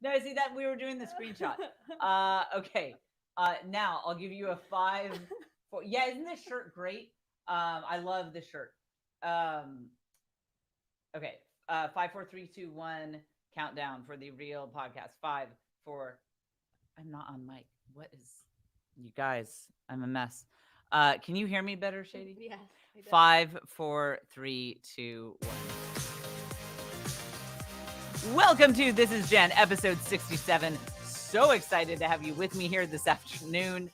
No, see that we were doing the screenshot. Okay. Now I'll give you a 5. Yeah, isn't this shirt great? I love this shirt. Um, okay. 5, 4, 3, 2, 1. Countdown for the real podcast. 5, 4. I'm not on mic. What is? You guys, I'm a mess. Can you hear me better, Shady? Yes, I do. 5, 4, 3, 2, 1. Welcome to This is Jen, episode 67. So excited to have you with me here this afternoon.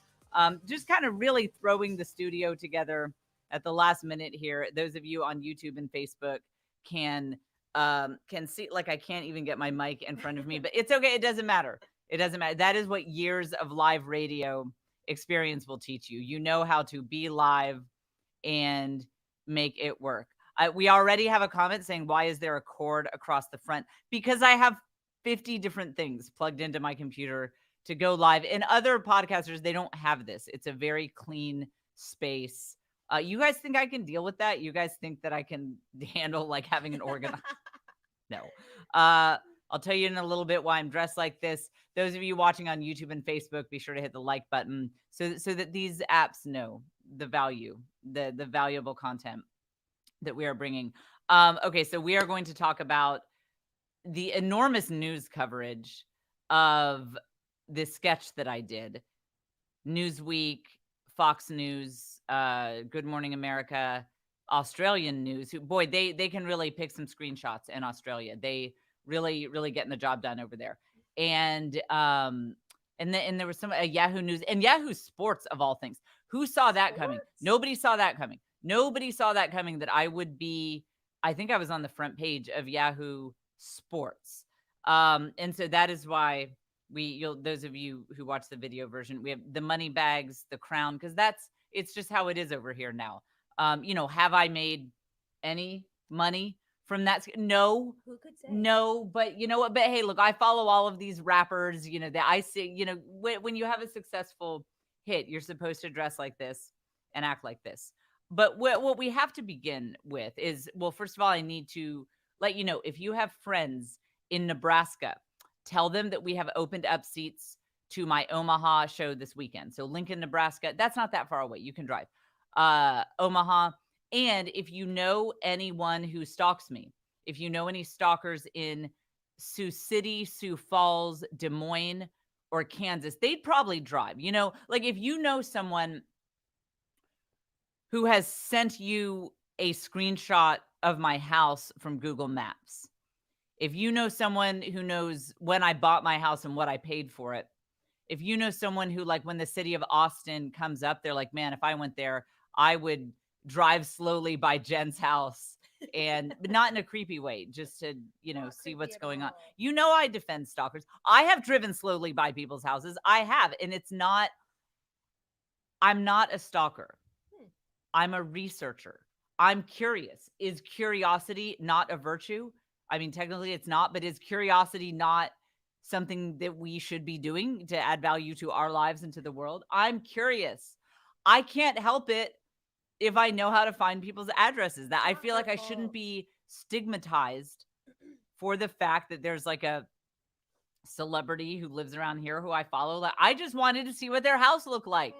Just kind of really throwing the studio together at the last minute here. Those of you on YouTube and Facebook can see, like, I can't even get my mic in front of me, but it's okay. It doesn't matter. It doesn't matter. That is what years of live radio experience will teach you. You know how to be live and make it work. We already have a comment saying, why is there a cord across the front? Because I have 50 different things plugged into my computer to go live. And other podcasters, they don't have this. It's a very clean space. You guys think I can deal with that? You guys think that I can handle like having an organ? No. I'll tell you in a little bit why I'm dressed like this. Those of you watching on YouTube and Facebook, be sure to hit the like button so that these apps know the value, the valuable content that we are bringing. Okay, so we are going to talk about the enormous news coverage of this sketch that I did. Newsweek, Fox News, Good Morning America, Australian news. Boy, they can really pick some screenshots in Australia. They really getting the job done over there. And there was some Yahoo News and Yahoo Sports of all things. Who saw that coming? Nobody saw that coming. Nobody saw that coming, that I would be, I think I was on the front page of Yahoo Sports. And so that is why those of you who watch the video version, we have the money bags, the crown, because it's just how it is over here now. Have I made any money from that? No. Who could say? No, but you know what? But hey, look, I follow all of these rappers, that I see, when you have a successful hit, you're supposed to dress like this and act like this. But what we have to begin with is, well, first of all, I need to let you know, if you have friends in Nebraska, tell them that we have opened up seats to my Omaha show this weekend. So Lincoln, Nebraska, that's not that far away. You can drive. Omaha. And if you know anyone who stalks me, if you know any stalkers in Sioux City, Sioux Falls, Des Moines, or Kansas, they'd probably drive. Like if you know someone who has sent you a screenshot of my house from Google Maps, if you know someone who knows when I bought my house and what I paid for it, if you know someone who, like, when the city of Austin comes up, they're like, man, if I went there, I would drive slowly by Jen's house, but not in a creepy way, just to, see what's going on. I defend stalkers. I have driven slowly by people's houses. I have. And I'm not a stalker. I'm a researcher. I'm curious. Is curiosity not a virtue? I mean, technically it's not, but is curiosity not something that we should be doing to add value to our lives and to the world? I'm curious. I can't help it if I know how to find people's addresses. That I feel like I shouldn't be stigmatized for the fact that there's like a celebrity who lives around here who I follow. Like, I just wanted to see what their house looked like.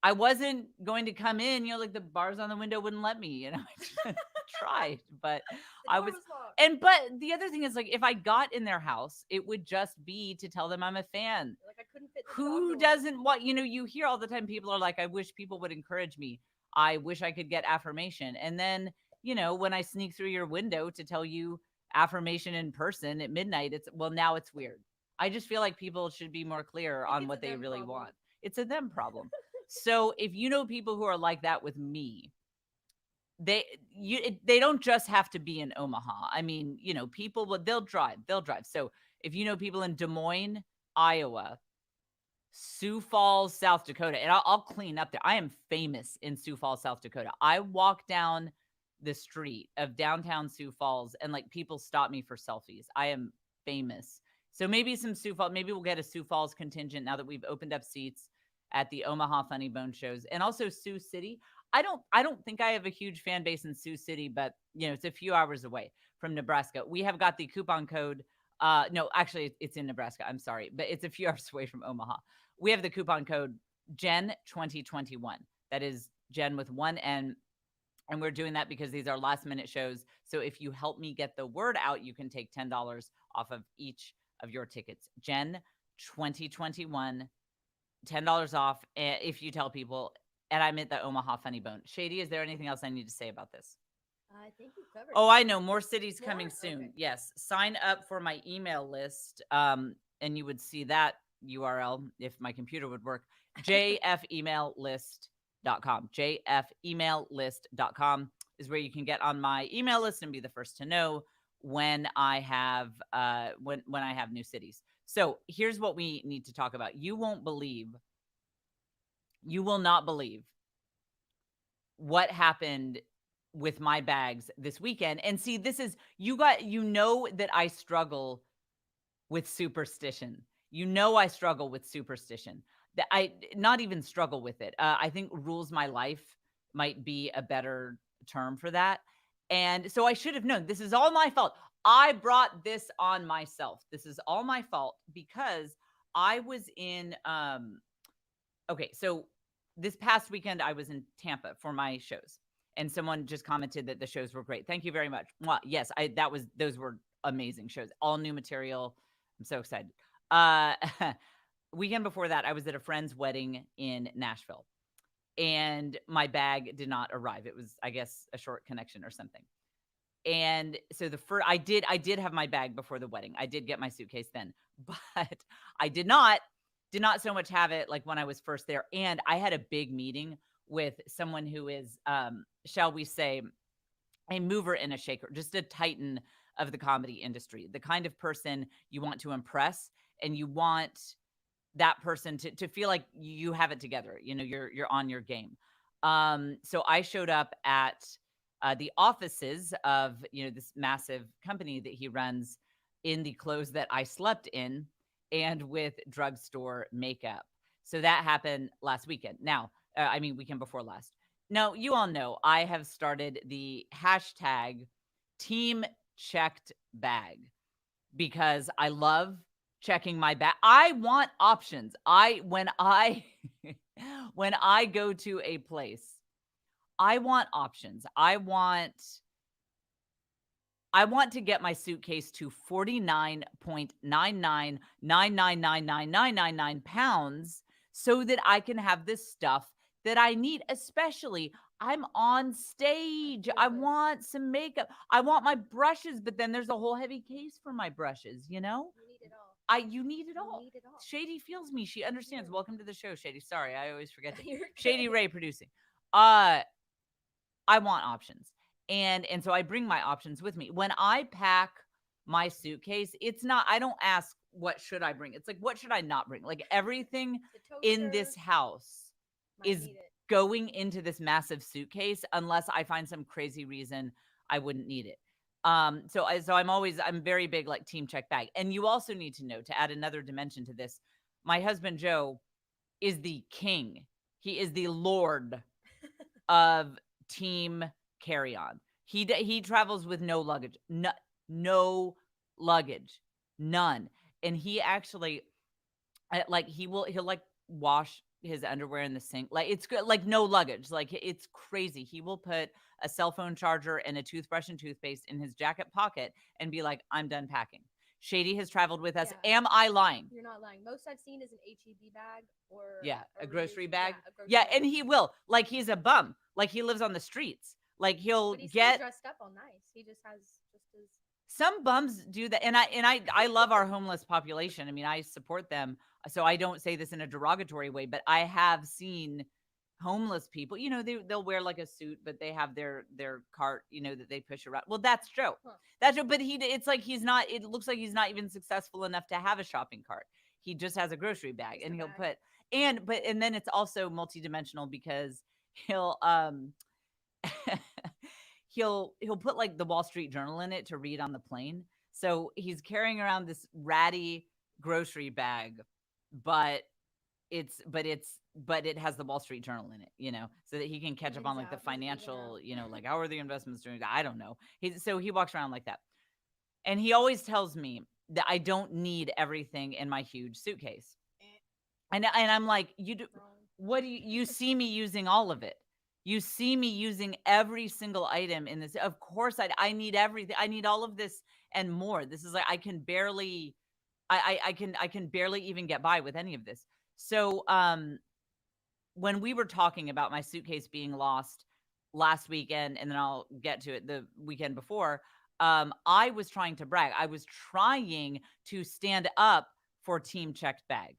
I wasn't going to come in, like the bars on the window wouldn't let me, I tried, but but the other thing is, like, if I got in their house, it would just be to tell them I'm a fan. Like, I couldn't fit. Who doesn't want, you hear all the time, people are like, I wish people would encourage me. I wish I could get affirmation. And then, when I sneak through your window to tell you affirmation in person at midnight, now it's weird. I just feel like people should be more clear on what they really want. It's a them problem. So if you know people who are like that with me, they don't just have to be in Omaha. I mean, people, they'll drive. So if you know people in Des Moines, Iowa, Sioux Falls, South Dakota, and I'll clean up there. I am famous in Sioux Falls, South Dakota. I walk down the street of downtown Sioux Falls and, like, people stop me for selfies. I am famous. So maybe maybe we'll get a Sioux Falls contingent now that we've opened up seats at the Omaha Funny Bone shows, and also Sioux City. I don't think I have a huge fan base in Sioux City, but it's a few hours away from Nebraska. We have got the coupon code No, actually, it's in Nebraska. I'm sorry, but it's a few hours away from Omaha. We have the coupon code Jen 2021. That is Jen with one N. And we're doing that because these are last minute shows. So if you help me get the word out, you can take $10 off of each of your tickets. Jen 2021, $10 off if you tell people. And I'm at the Omaha Funny Bone. Shady, is there anything else I need to say about this? I think you covered. Oh, I know. More cities More? coming soon. Okay. Yes. Sign up for my email list. And you would see that URL if my computer would work. jfemaillist.com. jfemaillist.com is where you can get on my email list and be the first to know when I have when I have new cities. So here's what we need to talk about. You will not believe what happened with my bags this weekend. And see, this is you know that I struggle with superstition. You know I struggle with superstition. That I not even struggle with it. I think rules my life might be a better term for that. And so I should have known. This is all my fault. I brought this on myself. This is all my fault because I was in okay, so this past weekend I was in Tampa for my shows. And someone just commented that the shows were great. Thank you very much. Well, yes, those were amazing shows. All new material. I'm so excited. Weekend before that, I was at a friend's wedding in Nashville, and my bag did not arrive. It was, I guess, a short connection or something. And so I did have my bag before the wedding. I did get my suitcase then, but I did not so much have it like when I was first there. And I had a big meeting with someone who is, shall we say, a mover and a shaker, just a titan of the comedy industry, the kind of person you want to impress, and you want that person to feel like you have it together. You know, you're on your game. So I showed up at the offices of this massive company that he runs in the clothes that I slept in and with drugstore makeup. So that happened last weekend. Now, I mean, weekend before last. Now, you all know I have started the hashtag team checked bag because I love checking my bag. I want options. When I when I go to a place, I want options. I want to get my suitcase to 49.999999999 so that I can have the stuff that I need, especially I'm on stage. I want some makeup. I want my brushes, but then there's a whole heavy case for my brushes, you know? You need it all. You need it all. You need it all. Shady feels me. She understands. Yeah. Welcome to the show, Shady. Sorry, I always forget that. You're good. Shady Ray producing. I want options. And so I bring my options with me. When I pack my suitcase, I don't ask what should I bring. It's like, what should I not bring? Like everything in this house is going into this massive suitcase unless I find some crazy reason I wouldn't need it. So I'm very big like team check bag. And you also need to know, to add another dimension to this, my husband Joe is the king. He is the lord of team carry on. He travels with no luggage, no luggage, none. And he actually he'll like wash his underwear in the sink. Like it's good, like no luggage. Like it's crazy. He will put a cell phone charger and a toothbrush and toothpaste in his jacket pocket and be like, I'm done packing. Shady has traveled with us. Yeah. Am I lying? You're not lying. Most I've seen is an HEB bag or a grocery bag. Yeah, a grocery yeah, bag. And he will. Like he's a bum. Like he lives on the streets. Like he'll but he's get still dressed up all nice. He just has just his. Some bums do that, and I love our homeless population. I mean, I support them, so I don't say this in a derogatory way, but I have seen homeless people. You know, they'll wear like a suit, but they have their cart, that they push around. Well, that's Joe. Huh. That's Joe. But it's like he's not. It looks like he's not even successful enough to have a shopping cart. He just has a grocery bag, and he'll put and then it's also multidimensional because he'll he'll put like the Wall Street Journal in it to read on the plane. So he's carrying around this ratty grocery bag, but it has the Wall Street Journal in it, so that he can catch up on like the financial, like how are the investments doing? I don't know. So he walks around like that. And he always tells me, that I don't need everything in my huge suitcase. And I'm like, you do Wrong. what do you see me using all of it? You see me using every single item in this. Of course I need everything. I need all of this and more. This is like I can barely I can barely even get by with any of this. So when we were talking about my suitcase being lost last weekend, and then I'll get to it the weekend before, I was trying to brag. I was trying to stand up for team checked bag.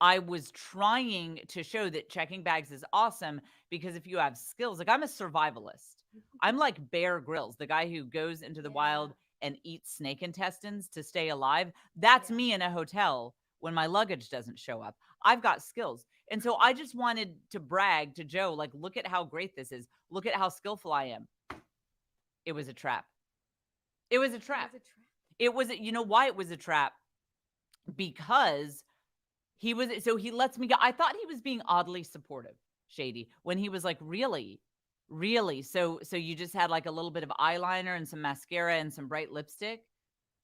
I was trying to show that checking bags is awesome because if you have skills, like I'm a survivalist. I'm like Bear Grylls, the guy who goes into the Yeah. wild and eats snake intestines to stay alive. That's Yeah. me in a hotel when my luggage doesn't show up. I've got skills. And so I just wanted to brag to Joe, like, look at how great this is. Look at how skillful I am. It was a trap. It was a It trap. was a trap. It was, you know why it was a trap? Because he lets me go. I thought he was being oddly supportive, Shady, when he was like, really? Really? So you just had like a little bit of eyeliner and some mascara and some bright lipstick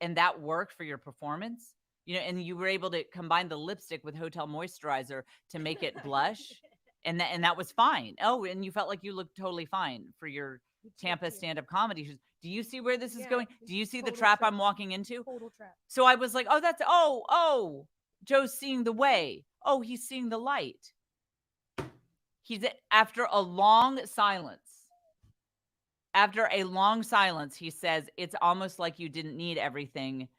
and that worked for your performance? You know, and you were able to combine the lipstick with hotel moisturizer to make it blush. And that was fine. Oh, and you felt like you looked totally fine for your He tricked Tampa you. stand-up comedy shows. Do you see where this is Yeah, going? it's Do you see the total trap trap. I'm walking into? Total trap. So I was like, oh, Joe's seeing the way. Oh, he's seeing the light. He's after a long silence. After a long silence, he says, it's almost like you didn't need everything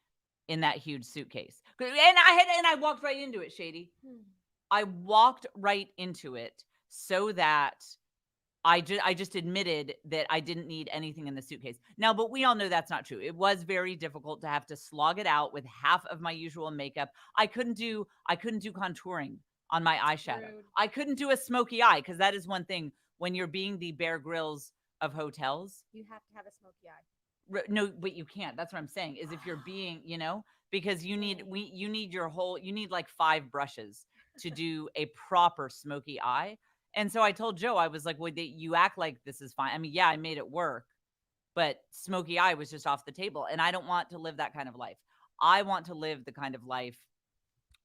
in that huge suitcase. And I walked right into it, Shady. I walked right into it so that I just admitted that I didn't need anything in the suitcase. Now, but we all know that's not true. It was very difficult to have to slog it out with half of my usual makeup. I couldn't do contouring on my eyeshadow. Rude. I couldn't do a smoky eye because that is one thing when you're being the Bear Grylls of hotels. You have to have a smoky eye. No, but you can't. That's what I'm saying. Is if you're being, because you need you need like 5 brushes to do a proper smoky eye. And so I told Joe, I was like, well, you act like this is fine. I mean, yeah, I made it work, but smoky eye was just off the table. And I don't want to live that kind of life. I want to live the kind of life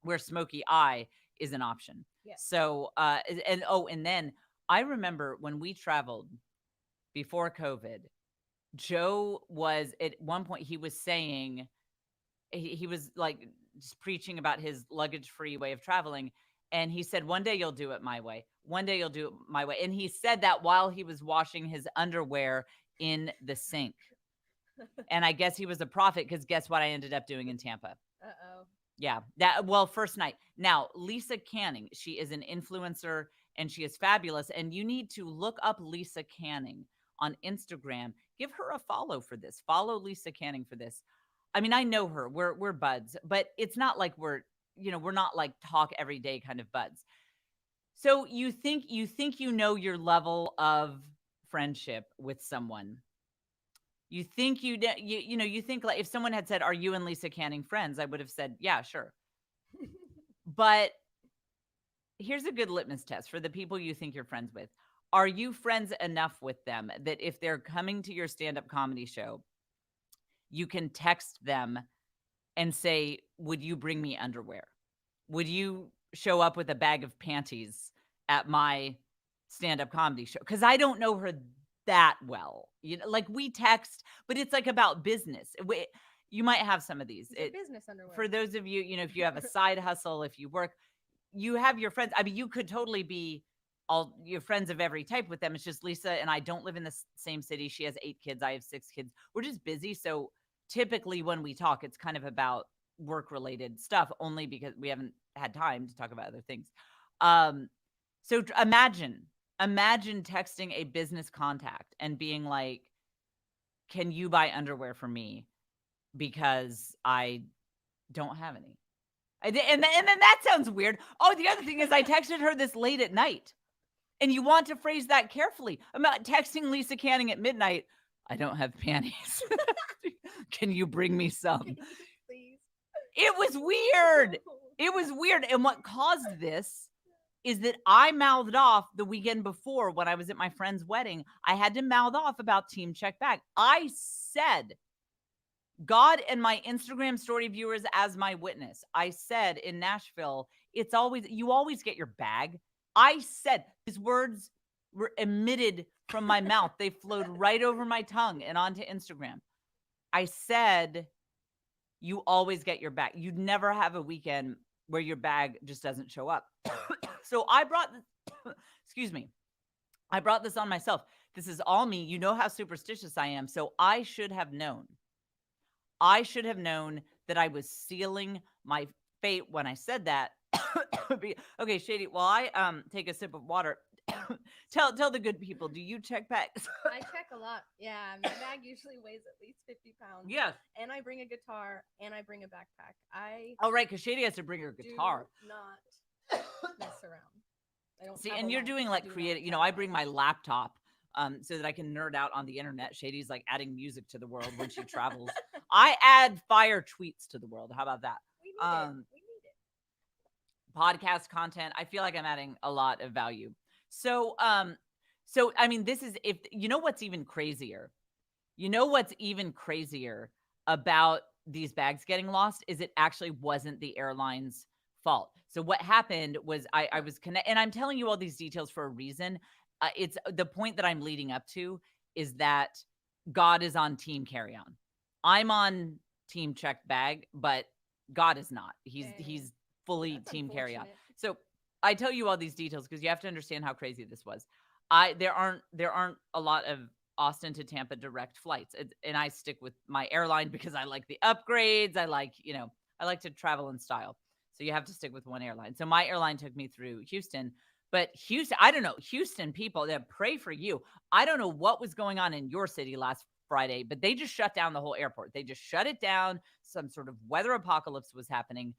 where smoky eye is an option. Yes. So, and then I remember when we traveled before COVID, Joe was at one point, he was saying, he was like just preaching about his luggage free way of traveling. And he said, one day you'll do it my way. One day you'll do it my way. And he said that while he was washing his underwear in the sink. And I guess he was a prophet because guess what I ended up doing in Tampa? Uh-oh. Yeah. First night. Now, Lisa Canning, she is an influencer and she is fabulous. And you need to look up Lisa Canning on Instagram. Give her a follow for this. Follow Lisa Canning for this. I mean, I know her. We're buds, but it's not like we're not like talk every day kind of buds. So you think you know your level of friendship with someone. You think you think like if someone had said, "Are you and Lisa Canning friends?" I would have said, "Yeah, sure." But here's a good litmus test for the people you think you're friends with. Are you friends enough with them that if they're coming to your stand-up comedy show, you can text them and say, would you bring me underwear? Would you show up with a bag of panties at my stand-up comedy show? Because I don't know her that well. Like we text, but it's like about business. You might have some of these. Business underwear. For those of you, if you have a side hustle, if you work, you have your friends. I mean, you could totally be all your friends of every type with them. It's just Lisa and I don't live in the same city. She has 8 kids. I have 6 kids. We're just busy. So typically when we talk, it's kind of about work related stuff only because we haven't had time to talk about other things. So imagine texting a business contact and being like, can you buy underwear for me? Because I don't have any. And then that sounds weird. Oh, the other thing is I texted her this late at night. And you want to phrase that carefully. I'm not texting Lisa Canning at midnight. I don't have panties. Can you bring me some? Please. It was weird. It was weird. And what caused this is that I mouthed off the weekend before when I was at my friend's wedding. I had to mouth off about Team Check Back. I said, God and my Instagram story viewers as my witness. I said in Nashville, you always get your bag. I said these words were emitted from my mouth. They flowed right over my tongue and onto Instagram. I said, you always get your bag. You'd never have a weekend where your bag just doesn't show up. So I brought this, excuse me, I brought this on myself. This is all me. You know how superstitious I am. So I should have known. I should have known that I was sealing my fate when I said that. Okay, Shady, while I take a sip of water, tell the good people, do you check bags? I check a lot. Yeah, my bag usually weighs at least 50 pounds. Yes. And I bring a guitar and I bring a backpack. I Oh, right, because Shady has to bring her guitar. do not mess around. I don't See, have a and you're lot. doing I like do not creative, have I a bring lot. my laptop so that I can nerd out on the internet. Shady's like adding music to the world when she travels. I add fire tweets to the world. How about that? We need it. We need it. Podcast content. I feel like I'm adding a lot of value. So, I mean, this is if you know what's even crazier. You know what's even crazier about these bags getting lost is it actually wasn't the airline's fault. So what happened was I was connect, and I'm telling you all these details for a reason. It's the point that I'm leading up to is that God is on team carry on. I'm on team check bag, but God is not. He's fully That's team carry on. unfortunate. So I tell you all these details because you have to understand how crazy this was. There aren't a lot of Austin to Tampa direct flights, and I stick with my airline because I like the upgrades. I like to travel in style. So you have to stick with one airline. So my airline took me through Houston, but Houston, I don't know, Houston people that pray for you. I don't know what was going on in your city last Friday, but they just shut down the whole airport. They just shut it down. Some sort of weather apocalypse was happening.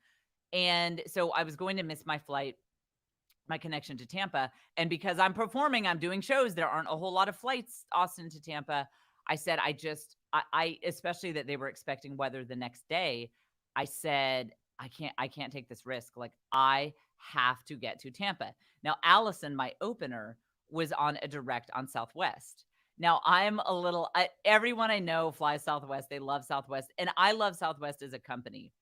And so I was going to miss my flight, my connection to Tampa. And because I'm performing, I'm doing shows, there aren't a whole lot of flights Austin to Tampa. I said, I especially that they were expecting weather the next day. I said, I can't take this risk. Like I have to get to Tampa. Now, Allison, my opener, was on a direct on Southwest. Now everyone I know flies Southwest. They love Southwest. And I love Southwest as a company,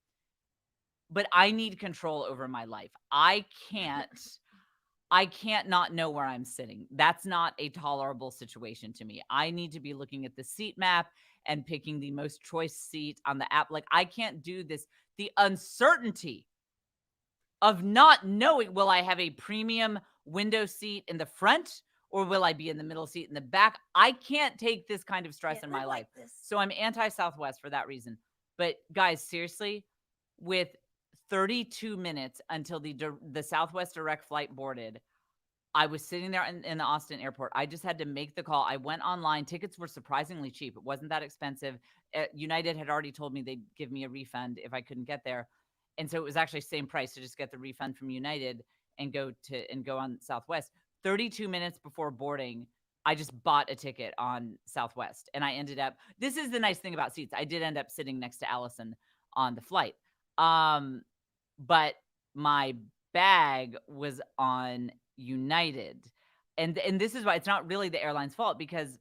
but I need control over my life. I can't not know where I'm sitting. That's not a tolerable situation to me. I need to be looking at the seat map and picking the most choice seat on the app. Like I can't do this. The uncertainty of not knowing, will I have a premium window seat in the front or will I be in the middle seat in the back? I can't take this kind of stress Can't in my live life. like this. So I'm anti-Southwest for that reason. But guys, seriously, with 32 minutes until the Southwest direct flight boarded, I was sitting there in the Austin airport. I just had to make the call. I went online. Tickets were surprisingly cheap. It wasn't that expensive. United had already told me they'd give me a refund if I couldn't get there. And so it was actually same price to just get the refund from United and go on Southwest. 32 minutes before boarding, I just bought a ticket on Southwest. And I ended up, this is the nice thing about seats. I did end up sitting next to Allison on the flight. But my bag was on United. And this is why it's not really the airline's fault, because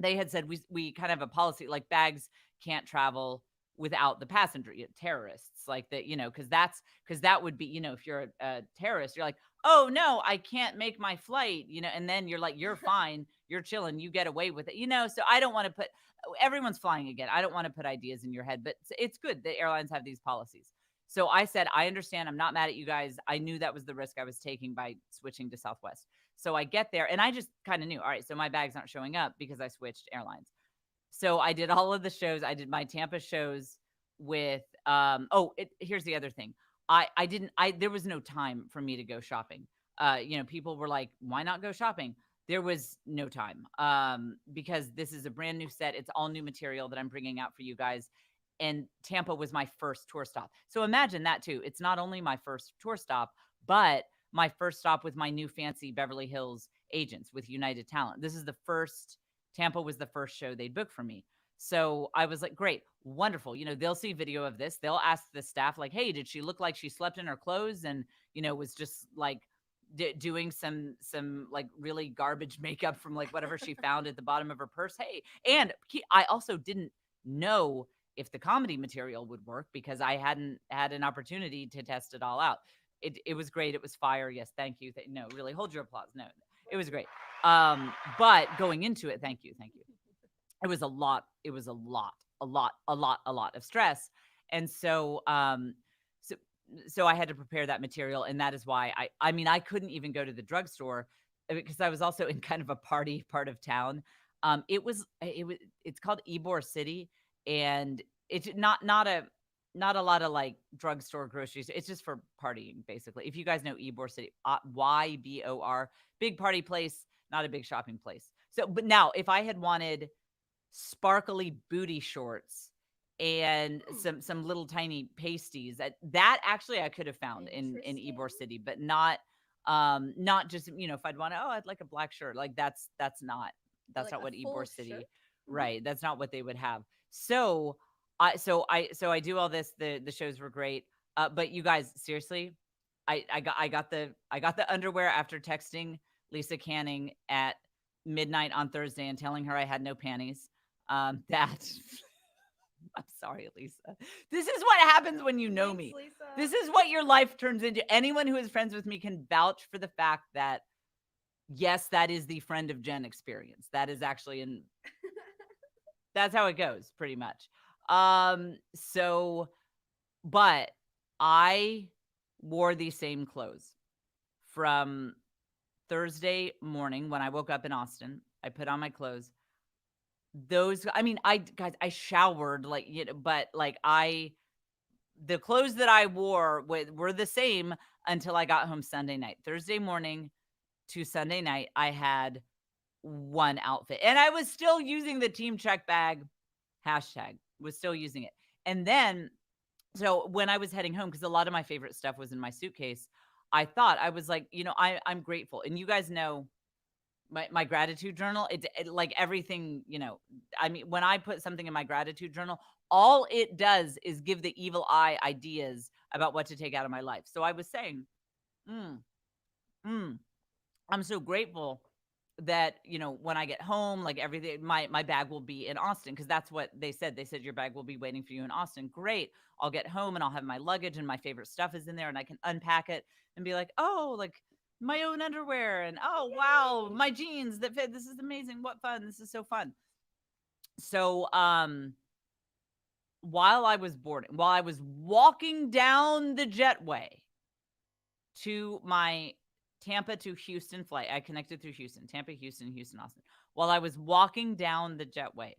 they had said we kind of have a policy like bags can't travel without the passenger, terrorists like that, because that would be, if you're a terrorist, you're like, oh no, I can't make my flight, and then you're like, you're fine, you're chilling, you get away with it, so I don't want to put, everyone's flying again, I don't want to put ideas in your head, but it's good that airlines have these policies. So I said, I understand, I'm not mad at you guys, I knew that was the risk I was taking by switching to Southwest. So I get there and I just kind of knew, all right, so my bags aren't showing up because I switched airlines. So I did all of the shows. I did my Tampa shows with here's the other thing. There was no time for me to go shopping. People were like, why not go shopping? There was no time because this is a brand new set. It's all new material that I'm bringing out for you guys. And Tampa was my first tour stop. So imagine that too. It's not only my first tour stop, but my first stop with my new fancy Beverly Hills agents with United Talent. Tampa was the first show they'd book for me. So I was like, great, wonderful. They'll see video of this. They'll ask the staff like, hey, did she look like she slept in her clothes and, was just like doing some like really garbage makeup from like whatever she found at the bottom of her purse. Hey, and I also didn't know if the comedy material would work because I hadn't had an opportunity to test it all out. It was great. It was fire. Yes, thank you. No, really, hold your applause. No, it was great. But going into it, thank you, thank you. It was a lot. It was a lot of stress, and so so I had to prepare that material, and that is why I mean I couldn't even go to the drugstore because I was also in kind of a party part of town. It's called Ybor City, and it's not a lot of like drugstore groceries. It's just for partying, basically. If you guys know Ybor City, YBOR, big party place, not a big shopping place. So, but now if I had wanted sparkly booty shorts and some little tiny pasties, that actually I could have found in Ybor City, but not just, if I'd want to, oh, I'd like a black shirt, like that's not Like a what full Ybor City, shirt? right? That's not what they would have. So I do all this. The shows were great, but you guys, seriously, I got the underwear after texting Lisa Canning at midnight on Thursday and telling her I had no panties. That I'm sorry, Lisa. This is what happens when you know Thanks, me. Lisa. This is what your life turns into. Anyone who is friends with me can vouch for the fact that yes, that is the friend of Jen experience. That is actually that's how it goes pretty much. So but I wore these same clothes from Thursday morning when I woke up in Austin. I put on my clothes. I mean, I showered like, but like the clothes that I wore were the same until I got home Sunday night. Thursday morning to Sunday night, I had one outfit and I was still using the team check bag hashtag, was still using it. And then, so when I was heading home, because a lot of my favorite stuff was in my suitcase, I was like, I'm grateful. And you guys know my gratitude journal, it like everything, I mean, when I put something in my gratitude journal, all it does is give the evil eye ideas about what to take out of my life. So I was saying, mm, mm, I'm so grateful that, when I get home, like everything, my bag will be in Austin, because that's what they said. They said your bag will be waiting for you in Austin. Great. I'll get home and I'll have my luggage and my favorite stuff is in there and I can unpack it and be like, oh, like my own underwear, and oh wow, my jeans that fit. This is amazing. What fun. This is so fun. So while I was walking down the jetway to my Tampa to Houston flight, I connected through Houston, Tampa, Houston, Houston, Austin. While I was walking down the jetway,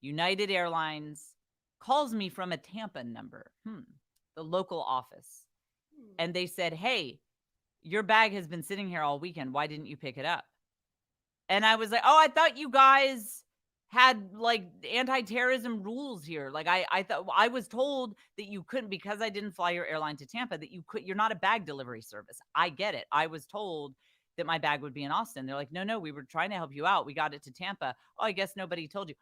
United Airlines calls me from a Tampa number, the local office. And they said, hey, your bag has been sitting here all weekend. Why didn't you pick it up? And I was like, oh, I thought you guys had like anti-terrorism rules here. Like I thought, I was told that you couldn't, because I didn't fly your airline to Tampa, that you're not a bag delivery service. I get it. I was told that my bag would be in Austin. They're like, no, we were trying to help you out. We got it to Tampa. Oh, I guess nobody told you.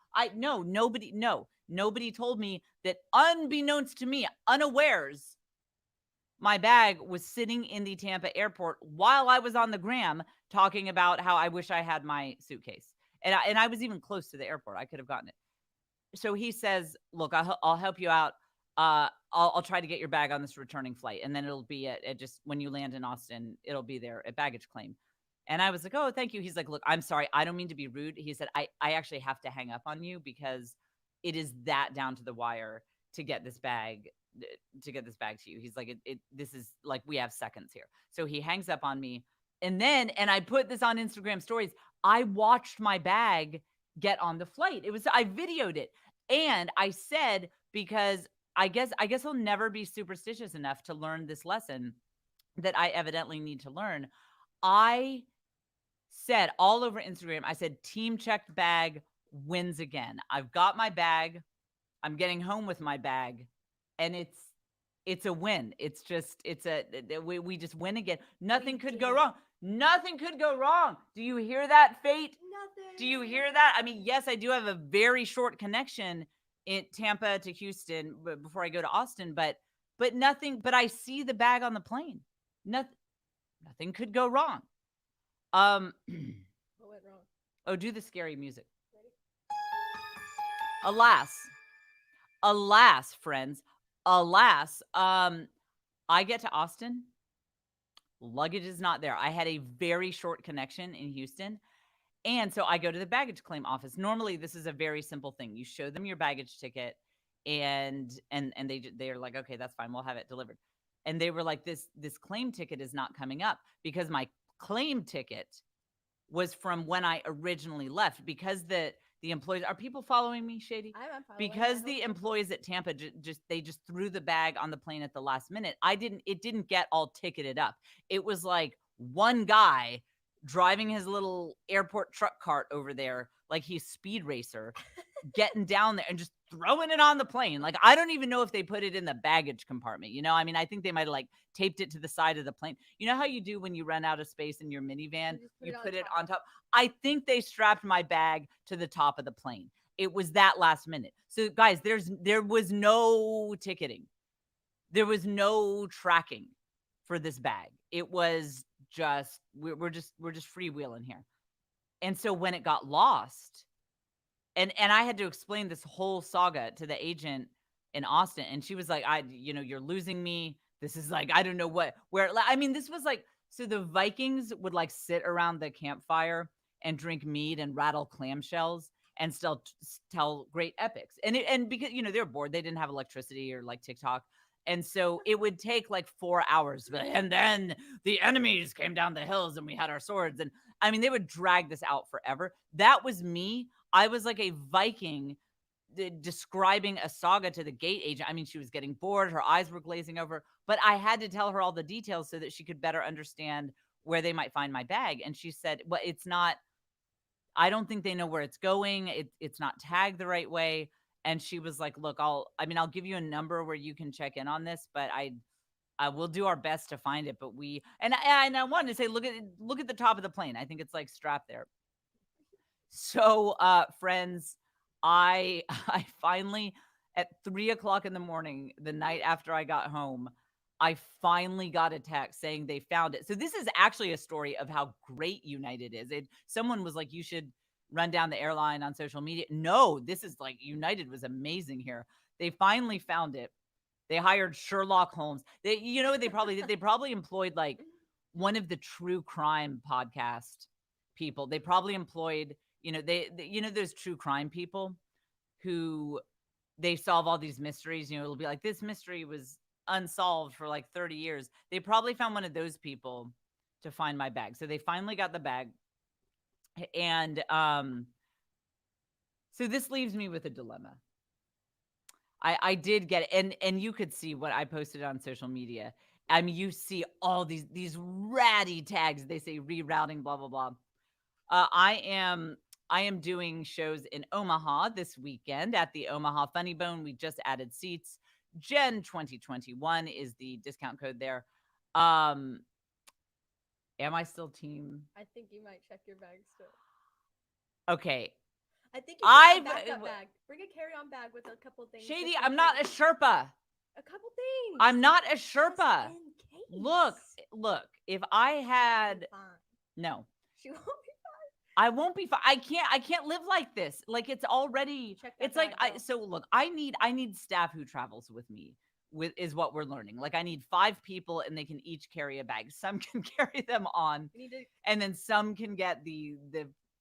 Nobody told me that. Unbeknownst to me, unawares, my bag was sitting in the Tampa airport while I was on the gram talking about how I wish I had my suitcase. And I was even close to the airport. I could have gotten it. So he says, look, I'll help you out. I'll try to get your bag on this returning flight. And then it'll be at just when you land in Austin, it'll be there at baggage claim. And I was like, oh, thank you. He's like, look, I'm sorry. I don't mean to be rude. He said, I actually have to hang up on you because it is that down to the wire to get this bag to you. He's like, this is like, we have seconds here. So he hangs up on me. And I put this on Instagram stories. I watched my bag get on the flight. I videoed it. And I said, because I guess I'll never be superstitious enough to learn this lesson that I evidently need to learn. I said all over Instagram, I said, team checked bag wins again. I've got my bag. I'm getting home with my bag. And it's a win. It's just, we just win again. Nothing could go wrong. Nothing could go wrong. Do you hear that, fate? Nothing. Do you hear that? I mean, yes, I do have a very short connection in Tampa to Houston before I go to Austin, but nothing, but I see the bag on the plane. Nothing could go wrong. What went wrong? Oh, do the scary music. Ready? alas, friends, alas, I get to Austin, luggage is not there. I had a very short connection in Houston. And so I go to the baggage claim office. Normally, this is a very simple thing. You show them your baggage ticket, and they're like, okay, that's fine. We'll have it delivered. And they were like, this claim ticket is not coming up because my claim ticket was from when I originally left. Because the employees, are people following me, Shady? I'm following. Because the employees at Tampa just threw the bag on the plane at the last minute. It didn't get all ticketed up. It was like one guy driving his little airport truck cart over there like he's Speed Racer, getting down there and just throwing it on the plane. Like, I don't even know if they put it in the baggage compartment. I mean, I think they might have like taped it to the side of the plane. You know how you do when you run out of space in your minivan? You put it on top. I think they strapped my bag to the top of the plane. It was that last minute. So guys, there was no ticketing. There was no tracking for this bag. It was just we're just freewheeling here. And so when it got lost, and I had to explain this whole saga to the agent in Austin, and she was like, you're losing me. This is like, I don't know where. I mean, this was like, so the Vikings would like sit around the campfire and drink mead and rattle clamshells and still tell great epics. And because they're bored, they didn't have electricity or like TikTok. And so it would take like 4 hours. And then the enemies came down the hills and we had our swords. And I mean, they would drag this out forever. That was me. I was like a Viking describing a saga to the gate agent. I mean, she was getting bored. Her eyes were glazing over. But I had to tell her all the details so that she could better understand where they might find my bag. And she said, well, it's not, I don't think they know where it's going. It's not tagged the right way. And she was like, look, I'll give you a number where you can check in on this, but I will do our best to find it. But I wanted to say, look at the top of the plane. I think it's like strapped there. So, friends, I finally, at 3:00 in the morning, the night after I got home, I finally got a text saying they found it. So this is actually a story of how great United is. Someone was like, you should run down the airline on social media. No, this is like, United was amazing here. They finally found it. They hired Sherlock Holmes. What they probably did? They probably employed like one of the true crime podcast people. They probably employed, those true crime people who they solve all these mysteries. It'll be like, this mystery was unsolved for like 30 years. They probably found one of those people to find my bag. So they finally got the bag. And so this leaves me with a dilemma. I did get it, and you could see what I posted on social media. I mean, you see all these ratty tags. They say rerouting, blah blah blah. I am doing shows in Omaha this weekend at the Omaha Funny Bone. We just added seats. Gen 2021 is the discount code there. Am I still team? I think you might check your bag still. Okay. I think you should have a backup bag. Bring a carry-on bag with a couple things. Shady, I'm not a Sherpa. A couple things. I'm not a Sherpa. Look. If I had no, she won't be fine. I won't be fine. I can't live like this. Like, it's already. It's like so. Look, I need staff who travels with me. Is what we're learning. Like, I need 5 people and they can each carry a bag. Some can carry them on, and then some can get the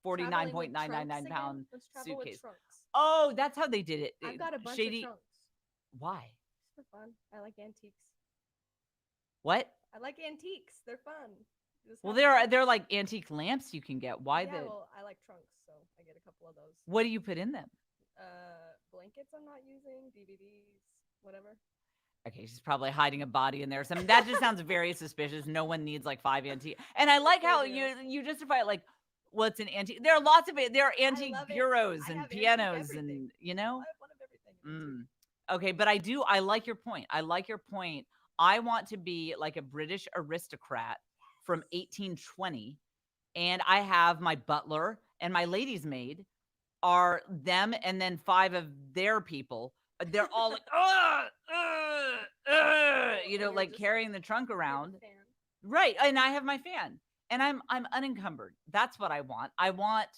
49.999 pound suitcase. Oh, that's how they did it. I've got a bunch Shady. of trunks. Why? It's for fun. I like antiques. What? I like antiques. They're fun. Well, they're like antique lamps you can get. Why well, I like trunks, so I get a couple of those. What do you put in them? Blankets I'm not using, DVDs, whatever. Okay, she's probably hiding a body in there. Something that just sounds very suspicious. No one needs like 5 antique. And I like how you justify it like, what's an antique? There are lots of it. There are antique bureaus and pianos and I have one of everything. Okay, but I like your point. I want to be like a British aristocrat from 1820, and I have my butler and my lady's maid are them, and then 5 of their people. They're all like, like carrying the trunk around. Right. And I have my fan, and I'm unencumbered. That's what I want. I want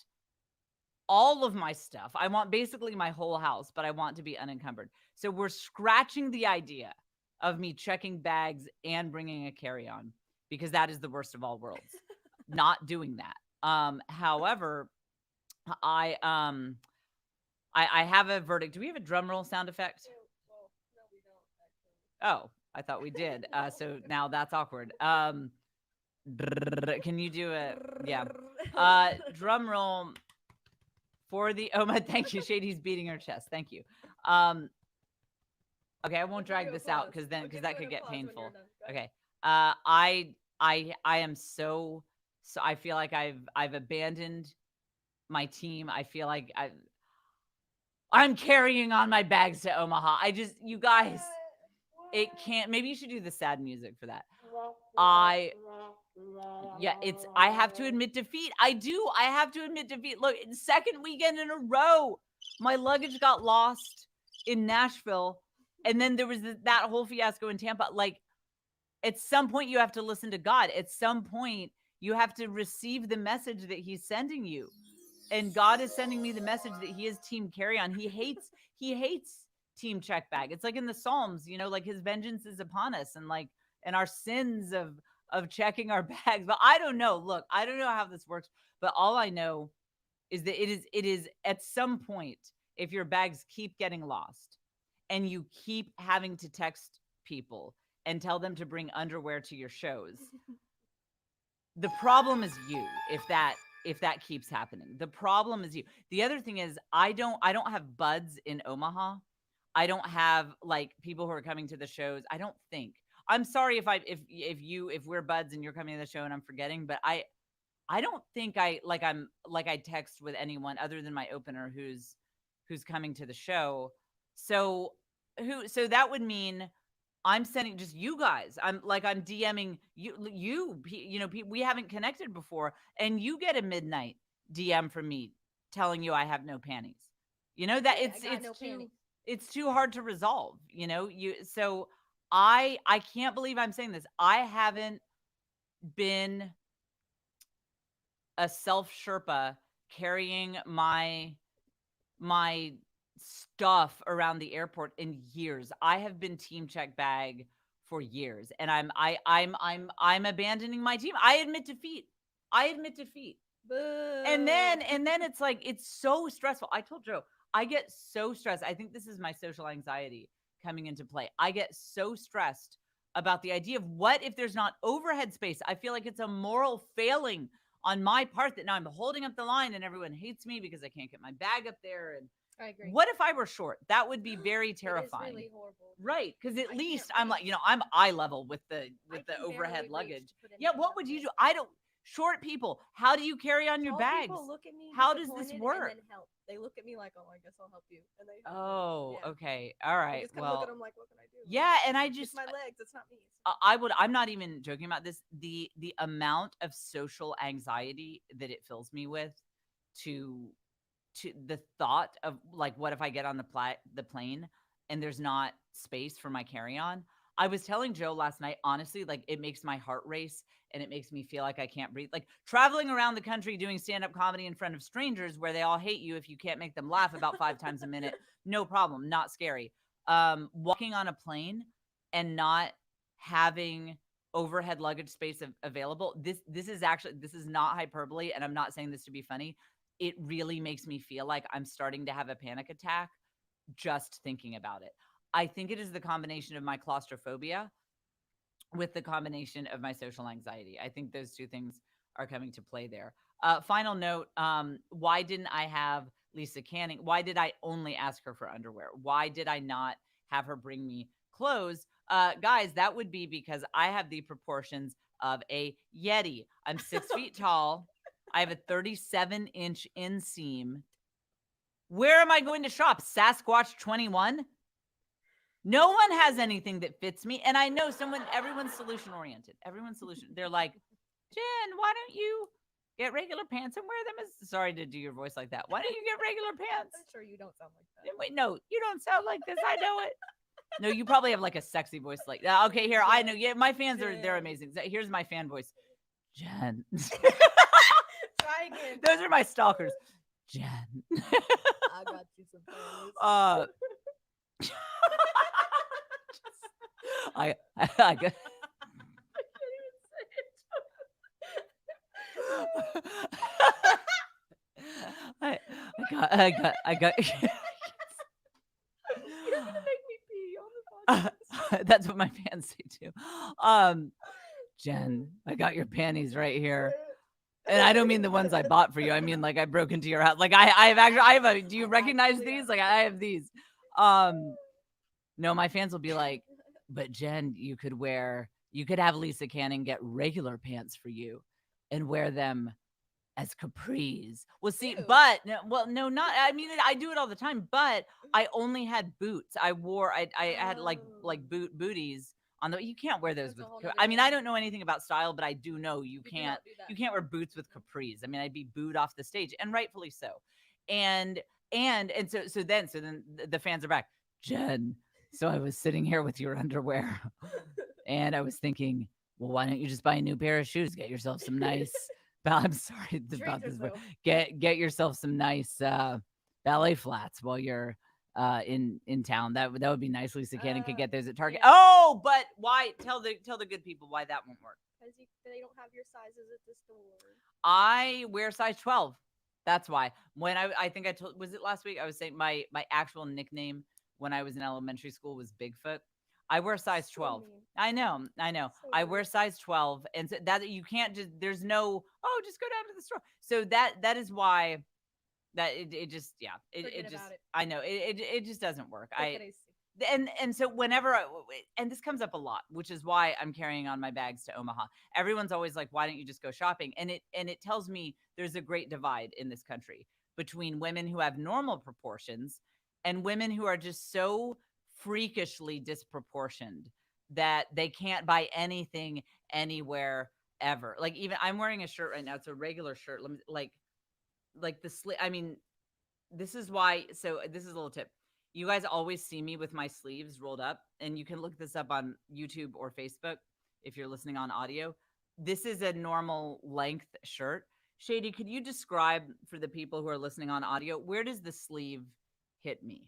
all of my stuff. I want basically my whole house, but I want to be unencumbered. So we're scratching the idea of me checking bags and bringing a carry-on because that is the worst of all worlds. Not doing that. However, I um I have a verdict. Do we have a drum roll sound effect? Well, no, we don't actually. Oh, I thought we did. So now that's awkward. Can you do it? Yeah. Drum roll for the Oma. Thank you. Shady's beating her chest. Thank you. Okay, I won't drag this out because that could get painful. Okay. I am so I feel like I've abandoned my team. I feel like I'm carrying on my bags to Omaha. You guys, it can't. Maybe you should do the sad music for that. I have to admit defeat. I have to admit defeat. Look, second weekend in a row, my luggage got lost in Nashville. And then there was that whole fiasco in Tampa. Like, at some point, you have to listen to God. At some point, you have to receive the message that he's sending you. And God is sending me the message that he is team carry on. He hates team check bag. It's like in the Psalms, like his vengeance is upon us and our sins of checking our bags. But I don't know. Look, I don't know how this works, but all I know is that it is at some point, if your bags keep getting lost and you keep having to text people and tell them to bring underwear to your shows, the problem is you. If that keeps happening, the problem is you. The other thing is I don't have buds in Omaha. I don't have like people who are coming to the shows. I don't think. I'm sorry if we're buds and you're coming to the show and I'm forgetting, but I don't think I text with anyone other than my opener who's coming to the show. So that would mean I'm sending just you guys. I'm DMing you. We haven't connected before, and you get a midnight DM from me telling you I have no panties. It's too hard to resolve. So I can't believe I'm saying this. I haven't been a self Sherpa carrying my stuff around the airport in years. I have been team check bag for years, and I'm abandoning my team. I admit defeat. Boo. And then it's like it's so stressful. I told Joe I get so stressed. I think this is my social anxiety coming into play. I get so stressed about the idea of what if there's not overhead space. I feel like it's a moral failing on my part that now I'm holding up the line and everyone hates me because I can't get my bag up there. And I agree. what if I were short? That would be very terrifying. It is really horrible. Right, because at least I'm like, I'm eye level with the overhead luggage. Yeah, what would you do? I don't. Short people, how do you carry on your Tall bags? People look at me. How does this work? And then help. They look at me like, oh, I guess I'll help you. And they help Oh, me. okay, all right. I just look at them like, what can I do? Yeah, and it's my legs. It's not me. I'm not even joking about this. The amount of social anxiety that it fills me with, to the thought of like, what if I get on the plane and there's not space for my carry-on? I was telling Joe last night, honestly, like it makes my heart race and it makes me feel like I can't breathe. Like traveling around the country doing stand-up comedy in front of strangers where they all hate you if you can't make them laugh about 5 times a minute. No problem. Not scary. Walking on a plane and not having overhead luggage space available. This is not hyperbole. And I'm not saying this to be funny. It really makes me feel like I'm starting to have a panic attack just thinking about it. I think it is the combination of my claustrophobia with the combination of my social anxiety. I think those two things are coming to play there. Final note, why didn't I have Lisa Canning? Why did I only ask her for underwear? Why did I not have her bring me clothes? Guys, that would be because I have the proportions of a Yeti. I'm 6 feet tall. I have a 37-inch inseam. Where am I going to shop? Sasquatch 21? No one has anything that fits me. And I know everyone's solution oriented. They're like, Jen, why don't you get regular pants and wear them sorry to do your voice like that. Why don't you get regular pants? I'm sure you don't sound like that. Wait, no, you don't sound like this. I know it. No, you probably have like a sexy voice like that. Okay, here, I know. Yeah, my fans they're amazing. Here's my fan voice. Jen. Try again. Those are my stalkers. Jen. I got you some panties. uh, I got. I got. You're gonna make me pee on the podcast. That's what my fans say too. Um, Jen, I got your panties right here. And I don't mean the ones I bought for you. I mean, like I broke into your house. Like I have a. Do you recognize these? Like I have these. Um, no, my fans will be like, but Jen, you could have Lisa Cannon get regular pants for you, and wear them as capris. Well, see, Ew. but no, not. I mean, I do it all the time, but I only had boots. I had like booties on the. You can't wear those That's a with. whole nother I mean, I thing. don't know anything about style, but I do know you do can't. not do that. You can't wear boots with capris. I mean, I'd be booed off the stage, and rightfully so. And so then the fans are back. Jen, so I was sitting here with your underwear, and I was thinking, well, why don't you just buy a new pair of shoes? Get yourself some nice. I'm sorry about this, but though. get yourself some nice ballet flats while you're in town. That would be nice. Lisa Cannon could get those at Target. Yeah. Oh, but why? Tell the good people why that won't work. Because they don't have your sizes at the store. I wear size 12. That's why. When I think I told, was it last week? I was saying my actual nickname when I was in elementary school was Bigfoot. I wear size 12. mean. I know. So I rude. wear size 12, and so that you can't just. There's no. Oh, just go down to the store. So that is why that it just Forget it just about it. I know it just doesn't work. Take it easy. And so whenever and this comes up a lot, which is why I'm carrying on my bags to Omaha. Everyone's always like, why don't you just go shopping? And it tells me there's a great divide in this country between women who have normal proportions and women who are just so freakishly disproportioned that they can't buy anything anywhere ever. Like, even I'm wearing a shirt right now. It's a regular shirt. Let me like the sleeve. I mean, this is why. So this is a little tip. You guys always see me with my sleeves rolled up, and you can look this up on YouTube or Facebook if you're listening on audio. This is a normal length shirt. Shady, could you describe for the people who are listening on audio, where does the sleeve hit me?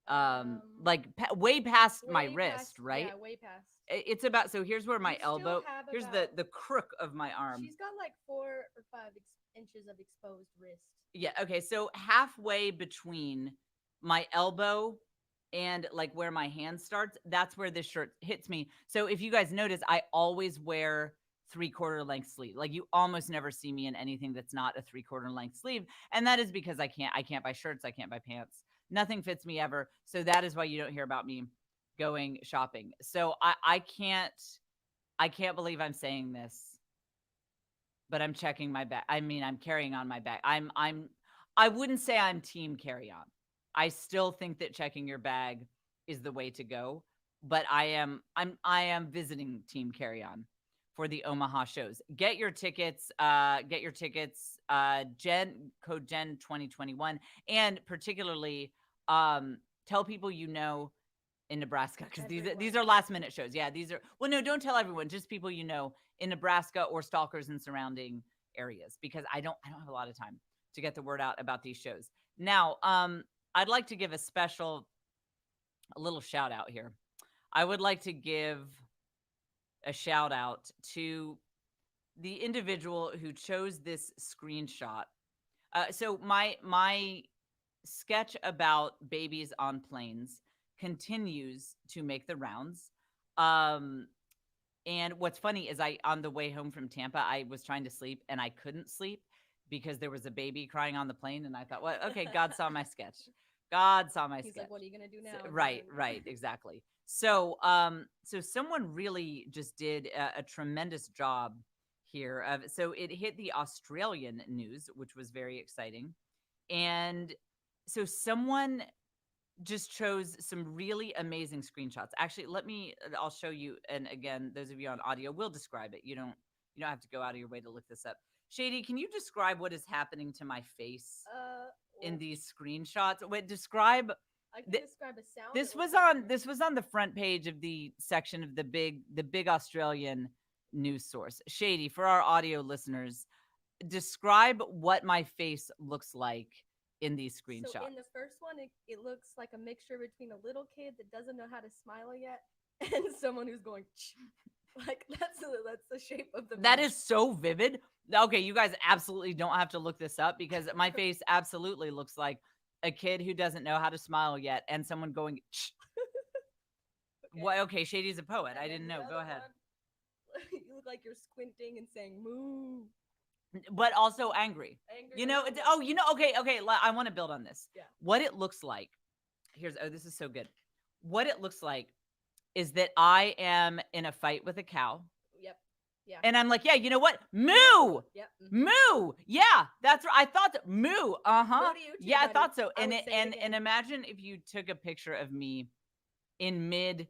Like way past my wrist, right? Yeah, way past. It's about, so here's where my You still elbow, have here's about- the crook of my arm. She's got like 4 or 5 inches of exposed wrist. Yeah. Okay. So halfway between my elbow and like where my hand starts, that's where this shirt hits me. So if you guys notice, I always wear 3/4 length sleeve. Like, you almost never see me in anything that's not a 3/4 length sleeve. And that is because I can't buy shirts. I can't buy pants. Nothing fits me ever. So that is why you don't hear about me going shopping. So I can't believe I'm saying this, but I'm checking my bag. I mean, I'm carrying on my bag. I wouldn't say I'm team carry on. I still think that checking your bag is the way to go, but I am visiting team carry on for the Omaha shows. Get your tickets, Jen code Jen 2021, and particularly tell people in Nebraska, because these are last minute shows. Yeah, these are, well, no, don't tell everyone, just people in Nebraska or Stalkers and surrounding areas, because I don't have a lot of time to get the word out about these shows. Now, I'd like to give a little shout out here. I would like to give a shout out to the individual who chose this screenshot. So my sketch about babies on planes continues to make the rounds. And what's funny is, on the way home from Tampa, I was trying to sleep and I couldn't sleep because there was a baby crying on the plane. And I thought, well, okay, God saw my sketch. God saw my He's sketch. like, what are you gonna do now? Right, exactly. So, so someone really just did a tremendous job here. So it hit the Australian news, which was very exciting. And so someone just chose some really amazing screenshots. Actually, I'll show you. And again, those of you on audio, will describe it. You don't have to go out of your way to look this up. Shady, can you describe what is happening to my face in these screenshots? Wait, describe. I can describe a sound. This was on the front page of the section of the big Australian news source. Shady, for our audio listeners, describe what my face looks like in these So screenshots. in the first one, it looks like a mixture between a little kid that doesn't know how to smile yet and someone who's going like that's the shape of the That mouth. is so vivid. Okay, you guys absolutely don't have to look this up because my face absolutely looks like a kid who doesn't know how to smile yet and someone going, "Shh." Okay. What? Okay, Shady's a poet. And I then didn't the know. Go other ahead. one, you look like you're squinting and saying moo. But also angry. Angry You a know, little bit. okay. I want to build on this. Yeah. What it looks like. This is so good. What it looks like is that I am in a fight with a cow. Yep. Yeah. And I'm like, yeah, you know what? Moo. Yep. Moo. Yeah, that's right. I thought that moo. Uh-huh. Moo to you too, Yeah, I buddy. thought so. I And would it, say it and again. imagine if you took a picture of me in mid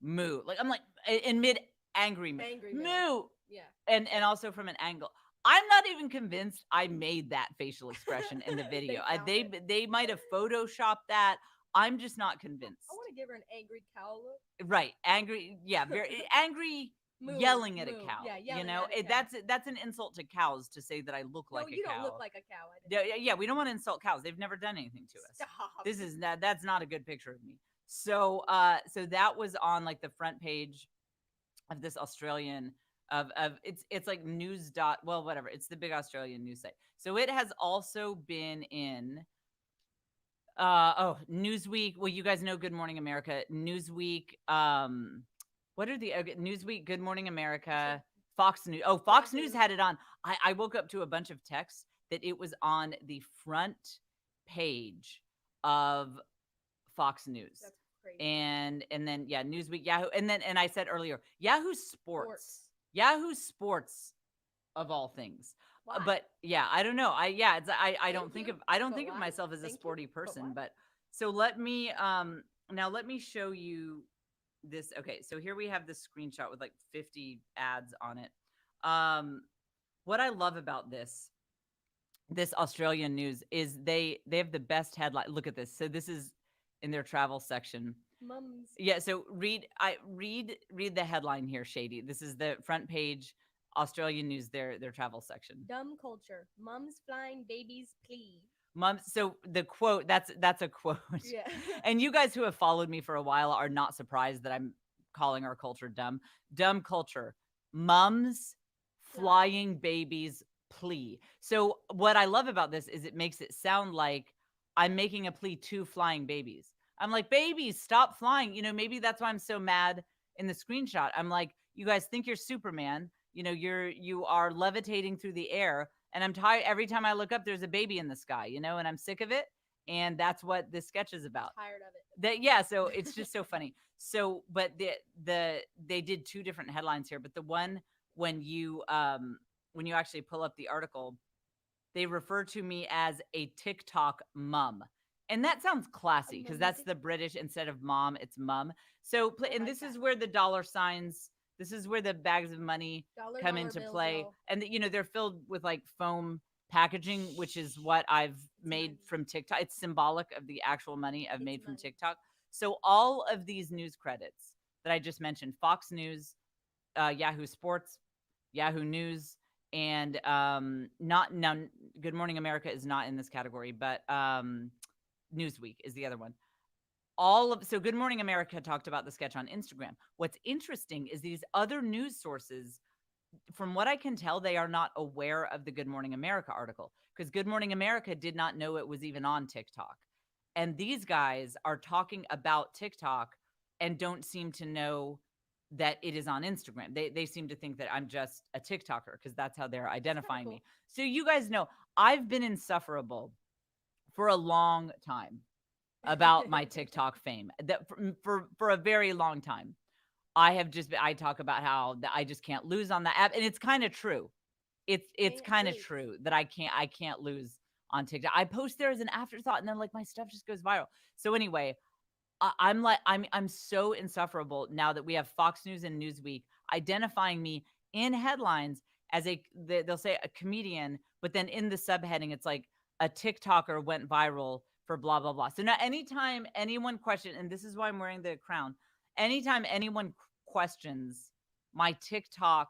moo. Like I'm like in mid angry moo. Angry Moo. Yeah. And also from an angle. I'm not even convinced I made that facial expression in the They video. found it. They might have photoshopped that. I'm just not convinced. I want to give her an angry cow look. Right. Angry. Yeah. Very angry. Moo, Yelling at a moo. cow. Yeah, You yelling know, at a cow. that's an insult to cows to say that I look No, like a you cow. don't look like a cow. I Yeah, didn't. yeah, we don't want to insult cows. They've never done anything to us. Stop. This is not that's not a good picture of me. So so that was on like the front page of this Australian of it's like news dot well whatever. It's the big Australian news site. So it has also been in Newsweek. Well, you guys know Good Morning America. Newsweek. What are the Newsweek? Good Morning America. Fox News. Oh, Fox News had it on. I woke up to a bunch of texts that it was on the front page of Fox News. That's crazy. And then yeah, Newsweek, Yahoo, and I said earlier, Yahoo Sports. Yahoo Sports of all things. Why? But yeah, I don't know. I Thank don't think you, of I don't but think of why? myself as a Thank you, sporty but person, why? but so let me now let me show you this. Okay, so here we have this screenshot with like 50 ads on it. What I love about this Australian news is they have the best headline. Look at this. So this is in their travel section. Mums. Yeah, so read the headline here, Shady. This is the front page Australian news, their travel section. Dumb culture. Mums flying babies, please. Mums, so the quote, that's a quote. Yeah. And you guys who have followed me for a while are not surprised that I'm calling our culture dumb. Dumb culture. Mums flying babies plea. So what I love about this is it makes it sound like I'm making a plea to flying babies. I'm like, babies, stop flying. You know, maybe that's why I'm so mad in the screenshot. I'm like, you guys think you're Superman. You know, you are levitating through the air. And I'm tired. Every time I look up, there's a baby in the sky, you know, and I'm sick of it. And that's what this sketch is about. Tired of it. Yeah, so it's just so funny. So, but they did two different headlines here, but the one when you actually pull up the article, they refer to me as a TikTok mum. And that sounds classy because that's the British, instead of mom, it's mum. So, and this is where the dollar signs, this is where the bags of money come into play. And, you know, they're filled with like foam packaging, which is what I've made from TikTok. It's symbolic of the actual money I've made from TikTok. So all of these news credits that I just mentioned, Fox News, Yahoo Sports, Yahoo News, and not now Good Morning America is not in this category, but Newsweek is the other one. So Good Morning America talked about the sketch on Instagram. What's interesting is these other news sources, from what I can tell, they are not aware of the Good Morning America article because Good Morning America did not know it was even on TikTok. And these guys are talking about TikTok and don't seem to know that it is on Instagram. They seem to think that I'm just a TikToker because that's how they're identifying me. So you guys know I've been insufferable for a long time about my TikTok fame. That for a very long time. I talk about how I just can't lose on the app, and it's kind of true. It's kind of true that I can't lose on TikTok. I post there as an afterthought, and then like my stuff just goes viral. So anyway, I'm so insufferable now that we have Fox News and Newsweek identifying me in headlines as they'll say a comedian, but then in the subheading it's like a TikToker went viral for blah blah blah. So now anytime anyone questions, and this is why I'm wearing the crown, anytime anyone questions my TikTok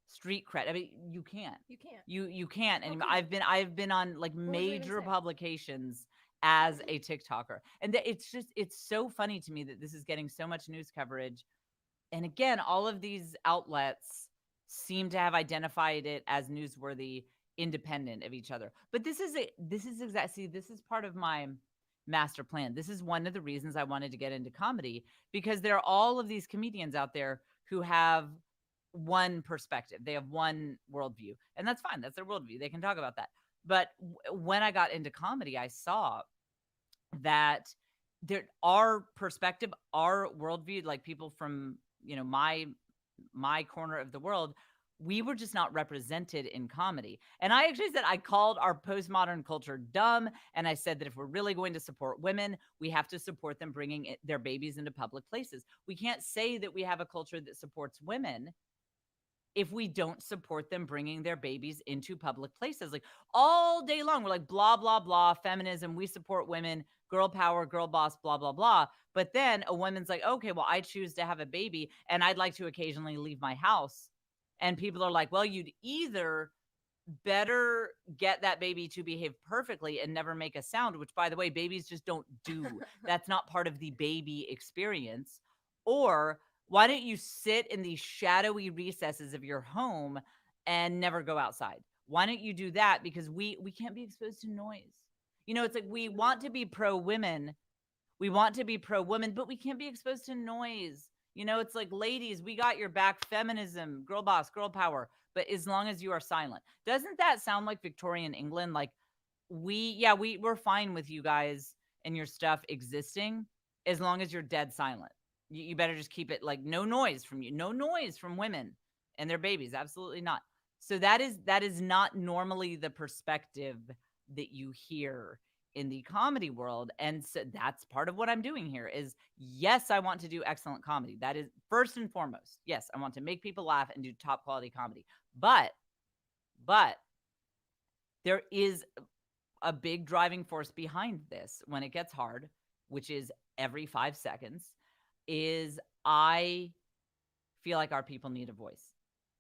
street cred. I mean, you can't. You can't. You can't How anymore. could you? I've been on like What would you even major say? publications as a TikToker. And it's so funny to me that this is getting so much news coverage. And again, all of these outlets seem to have identified it as newsworthy independent of each other. But this is exactly, this is part of my master plan. This is one of the reasons I wanted to get into comedy, because there are all of these comedians out there who have one perspective. They have one worldview, and that's fine. That's their worldview. They can talk about that. But when I got into comedy, I saw that there, our perspective, our worldview, like people from, you know, my corner of the world, we were just not represented in comedy. And I actually said, I called our postmodern culture dumb. And I said that if we're really going to support women, we have to support them bringing their babies into public places. We can't say that we have a culture that supports women if we don't support them bringing their babies into public places. Like all day long, we're like, blah, blah, blah, feminism, we support women, girl power, girl boss, blah, blah, blah. But then a woman's like, okay, well, I choose to have a baby and I'd like to occasionally leave my house. And people are like, well, you'd either better get that baby to behave perfectly and never make a sound, which, by the way, babies just don't do. That's not part of the baby experience. Or why don't you sit in the shadowy recesses of your home and never go outside? Why don't you do that? Because we can't be exposed to noise. You know, it's like we want to be pro women. We want to be pro women, but we can't be exposed to noise. You know, it's like, ladies, we got your back, feminism, girl boss, girl power, but as long as you are silent. Doesn't that sound like Victorian England? Like we're fine with you guys and your stuff existing as long as you're dead silent. You better just keep it like no noise from you, no noise from women and their babies. Absolutely not. So that is not normally the perspective that you hear in the comedy world. And so that's part of what I'm doing here is, yes, I want to do excellent comedy. That is first and foremost. Yes, I want to make people laugh and do top quality comedy. But there is a big driving force behind this when it gets hard, which is every 5 seconds, is I feel like our people need a voice.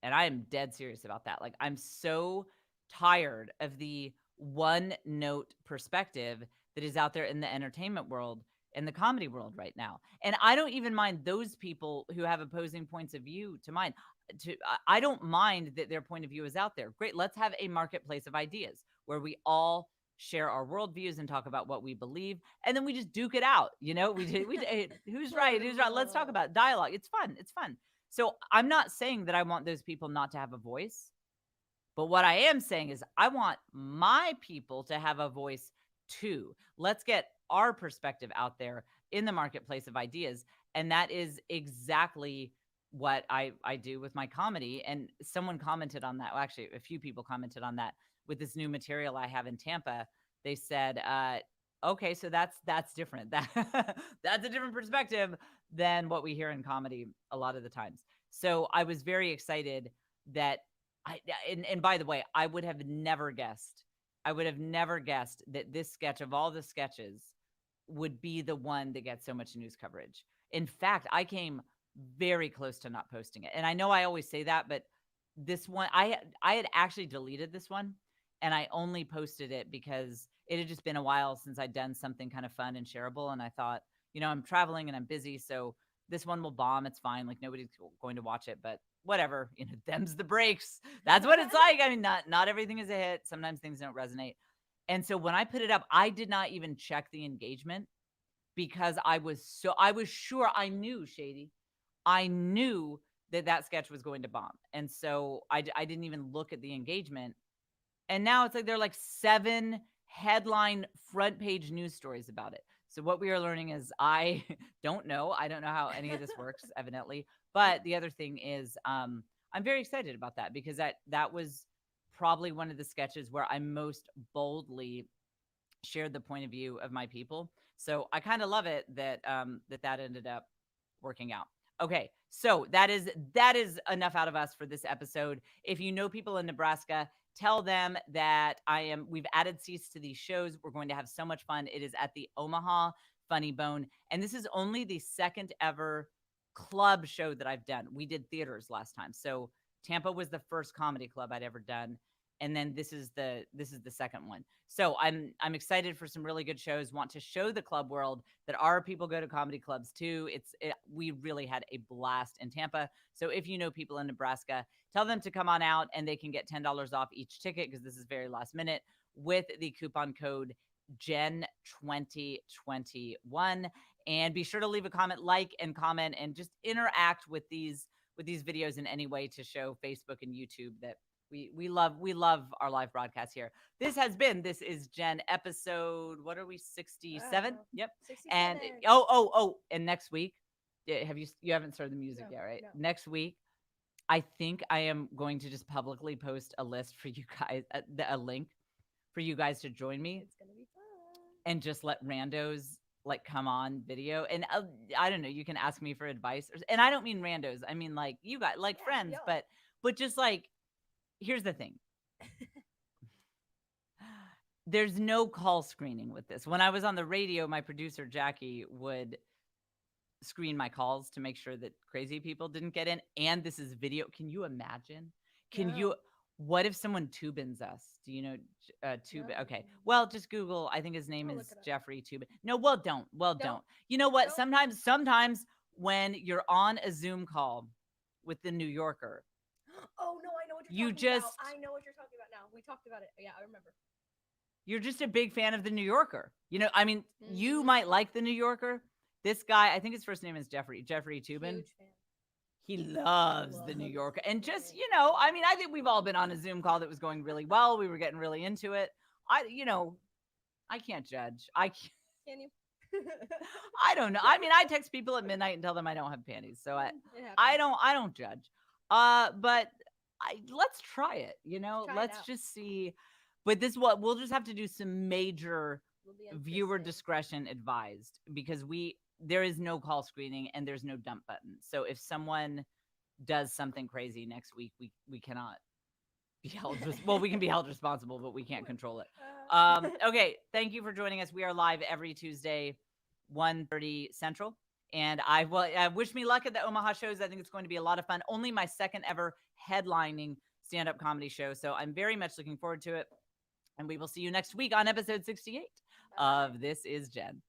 And I am dead serious about that. Like, I'm so tired of the one note perspective that is out there in the entertainment world and the comedy world right now. And I don't even mind those people who have opposing points of view to mine. I don't mind that their point of view is out there. Great. Let's have a marketplace of ideas where we all share our worldviews and talk about what we believe, and then we just duke it out. You know, who's right, who's right. Let's talk about dialogue. It's fun. It's fun. So I'm not saying that I want those people not to have a voice, but what I am saying is I want my people to have a voice too. Let's get our perspective out there in the marketplace of ideas. And that is exactly what I do with my comedy. And someone commented on that. Well, actually, a few people commented on that with this new material I have in Tampa. They said, okay, so that's different. That's a different perspective than what we hear in comedy a lot of the times. So I was very excited that and by the way, I would have never guessed. I would have never guessed that this sketch of all the sketches would be the one that gets so much news coverage. In fact, I came very close to not posting it. And I know I always say that, but this one, I had actually deleted this one, and I only posted it because it had just been a while since I'd done something kind of fun and shareable. And I thought, you know, I'm traveling and I'm busy, so this one will bomb. It's fine. Like, nobody's going to watch it, but whatever, you know, them's the breaks. That's what it's like. I mean, not everything is a hit. Sometimes things don't resonate. And so when I put it up, I did not even check the engagement because I was sure, I knew, Shady. I knew that sketch was going to bomb. And so I didn't even look at the engagement. And now it's like there are like 7 headline front page news stories about it. So what we are learning is I don't know. I don't know how any of this works, evidently. But the other thing is I'm very excited about that because that was probably one of the sketches where I most boldly shared the point of view of my people. So I kind of love it that that ended up working out. Okay, so that is enough out of us for this episode. If you know people in Nebraska, tell them that we've added seats to these shows. We're going to have so much fun. It is at the Omaha Funny Bone. And this is only the second ever club show that I've done. We did theaters last time. So Tampa was the first comedy club I'd ever done, and then this is the second one. So I'm excited for some really good shows. Want to show the club world that our people go to comedy clubs too. We really had a blast in Tampa. So if you know people in Nebraska, tell them to come on out, and they can get $10 off each ticket because this is very last minute with the coupon code Gen 2021. And be sure to leave a comment, like and comment, and just interact with these videos in any way to show Facebook and YouTube that we love our live broadcast here. This is Jen episode, what are we, 67? Yep. 67. And and next week, you haven't started the music yet, right? No. Next week, I think I am going to just publicly post a list for you guys, a link for you guys to join me. It's gonna be fun. And just let randos like come on video. And I don't know, you can ask me for advice. And I don't mean randos. I mean like you guys, like friends, yeah. but just like, here's the thing. There's no call screening with this. When I was on the radio, my producer Jackie would screen my calls to make sure that crazy people didn't get in. And this is video. Can you imagine? What if someone Tubins us? Do you know Tubin? No. Okay. Well, just Google. I think his name is Jeffrey Tubin. No, don't. Don't. You know what? Sometimes when you're on a Zoom call with the New Yorker. Oh no, I know what you're talking about. I know what you're talking about now. We talked about it. Yeah, I remember. You're just a big fan of the New Yorker. You know, I mean, you might like the New Yorker. This guy, I think his first name is Jeffrey Tubin. Huge fan. He loves the New Yorker. And just, I mean, I think we've all been on a Zoom call that was going really well. We were getting really into it. I can't judge. Can you? I don't know. I mean, I text people at midnight and tell them I don't have panties. So I don't judge. But let's try it, let's just see. But we'll just have to do some major viewer discretion advised, because there is no call screening and there's no dump button. So if someone does something crazy next week, we cannot be held we can be held responsible, but we can't control it. Okay, thank you for joining us. We are live every Tuesday, 1:30 Central. And I wish me luck at the Omaha shows. I think it's going to be a lot of fun. Only my second ever headlining stand-up comedy show. So I'm very much looking forward to it. And we will see you next week on episode 68 of This Is Jen.